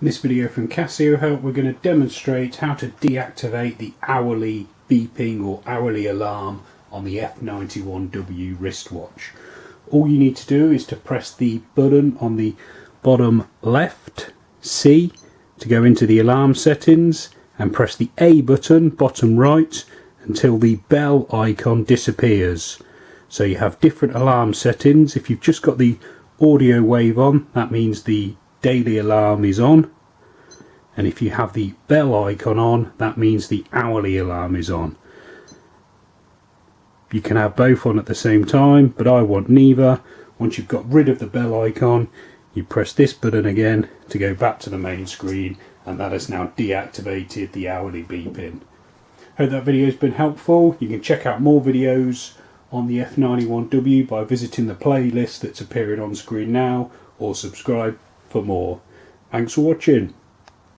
In this video from Casio Help, we're going to demonstrate how to deactivate the hourly beeping or hourly alarm on the F91W wristwatch. All you need to do is to press the button on the bottom left, C, to go into the alarm settings, and press the A button, bottom right, until the bell icon disappears. So you have different alarm settings. If you've just got the audio wave on, that means the daily alarm is on, and if you have the bell icon on, that means the hourly alarm is on. You can have both on at the same time, but I want neither. Once you've got rid of the bell icon, you press this button again to go back to the main screen, and that has now deactivated the hourly beeping. Hope that video has been helpful. You can check out more videos on the F91W by visiting the playlist that's appearing on screen now, or subscribe for more. Thanks for watching.